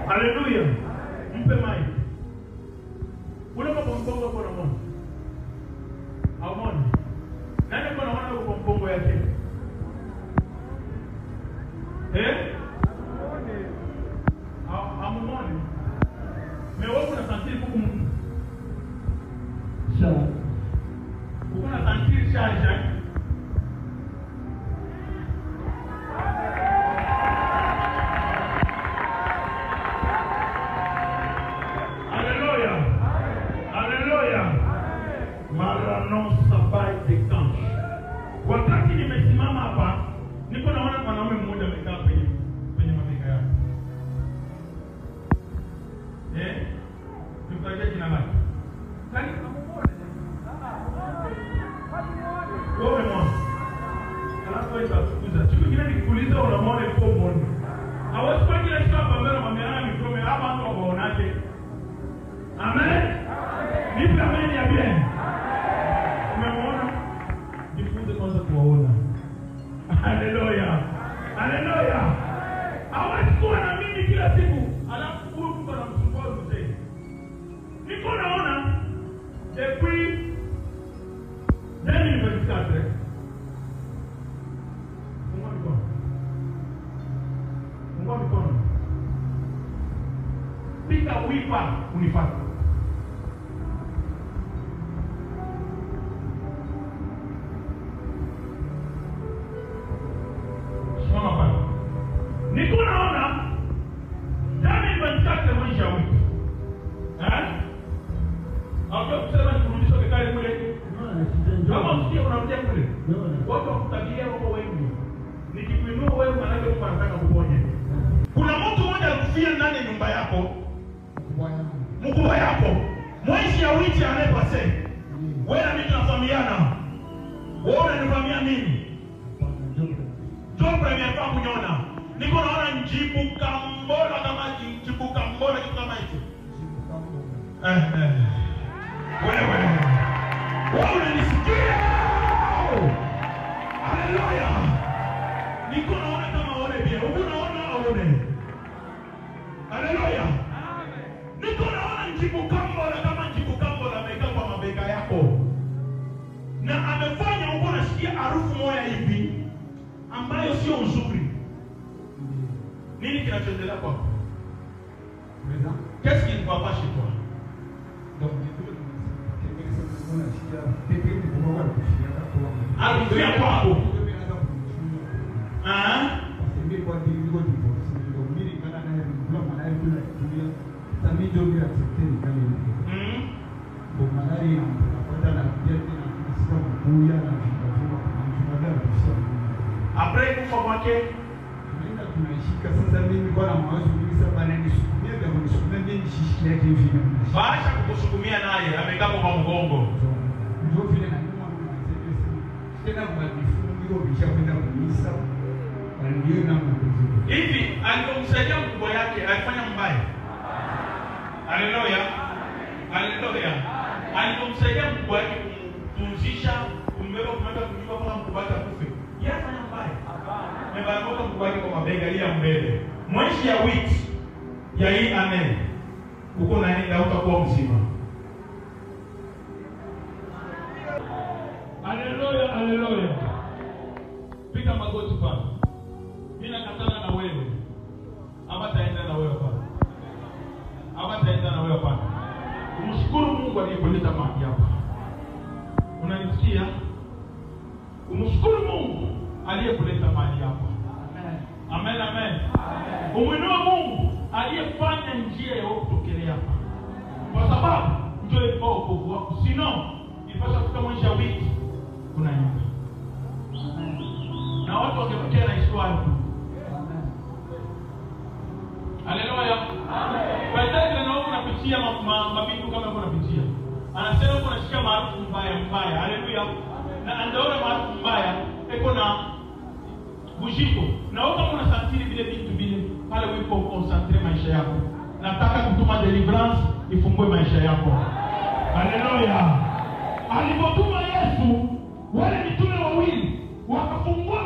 Haleluya. Mpe mai. Unapomponga kwa Mungu. Haumoni. Nani kwa naona kwa mpongo yake? Hamumoni. Mewewe kuna santiri kuku mtu. Sawa. Kuna santiri shaja. Haleluya. Haleluya. Marano sabai de kansh. Wakati nimesimama hapa, niko naona mwanaume mmoja amekaa kwenye mabega yake. Tukaje jina lake. Nani amuone? Wewe mwana. Alafu wewe utakuza. Siku nyingine nikikuuliza unamwona yuko mboni. Hawezi kwa kila siku hapa mbele mameana mikome hapa watu waonaje. Amen. Nipe amen ya bien. Umemwona? Jifunze kwanza kuwaona. Haleluya. Haleluya. Hawezi kuwa na mimi kila siku. Alafu huyu mtu anamsumbua mzee. Niko naona depuis 2024. Mungu mikono. Pika wipa unifata. Shoma pa. Niko naona ndani mwanchake mwisha wiki. Hapo kusema kurudisha kekale kule. Kama msikia unarudia kule. Watu wakutagia wao wengi. Nikikuinua wewe maana yako unataka kuponya. Kuna mtu mmoja alifia ndani ya nyumba yako. Mkubwa yako. Mwishi ya wiki anayepase. Wewe na mimi tunafahamiana. Wewe unanifahimia mimi. Jopo nimefaa kunyona. Niko naona njibu kambola kama njibu kambola kitu kama hicho. Wewe unanisikia? Haleluya. Niko naona kama one pia. Unaona aone. Haleluya. Niko naona njibu kambola kama njibu kambola amekaa kwa mabega yako. Na amefanya uko nasikia harufu moja hivi ambayo sio nzuri. Nini kinachoendelea kwako? Qu'est-ce qui ne va pas chez toi? Donc alikuja kwako. Après kufa kwake tunashika sasa mimi kwa na mawazo mingi sana nisukumia ndio nisukumia ndio nishikilia hivi. Baasha kukusukumia naye amekaa kwa mgongo. Ndio vile na nyuma tena kwa mifumo hiyo bishakwenda kumisa. Ndio namna hivi alipomsaidia mkubwa yake alifanya mbaya. Haleluya. Haleluya. Alipomsaidia mkubwa yake kumtunzisha kumbeba kumweka kunyumba kama mkubwa yake akufe. Yeye afanya mbaya. Mebarakoka mkubwa yake kwa mabega ili ambele. Mwisho ya wiki ya hii amen. Uko na nini na utakuwa mzima. Haleluya, haleluya. Piga magoti pale. Mimi nakatana na wewe. Hapa taenda na wewe pale. Hapa taenda na wewe pale. Umshukuru Mungu aliyekuleta mahali hapa. Unanisikia? Umshukuru Mungu aliyekuleta mahali hapa. Amen, amen. Umwinue Mungu aliyefanya njia ya kutokelea hapa. Kwa sababu ndio ilikuwa wokovu wako. Sino ilipaswa kufika mwisho wa wiki kuna nyumba. Na watu wakipokea na Iswali. Haleluya. Baadaye na wewe unapitia mabitu kama unapitia. Anasema uko unashika maarufu mbaya. Haleluya. Na ndio maarufu mbaya iko na bujiko. Na wewe kama unasantiri vile vitu vile pale uko concentre maisha yako. Nataka kutuma deliverance ifungue maisha yako. Haleluya. Alipotuma Yesu wale mitume wawili wakafungua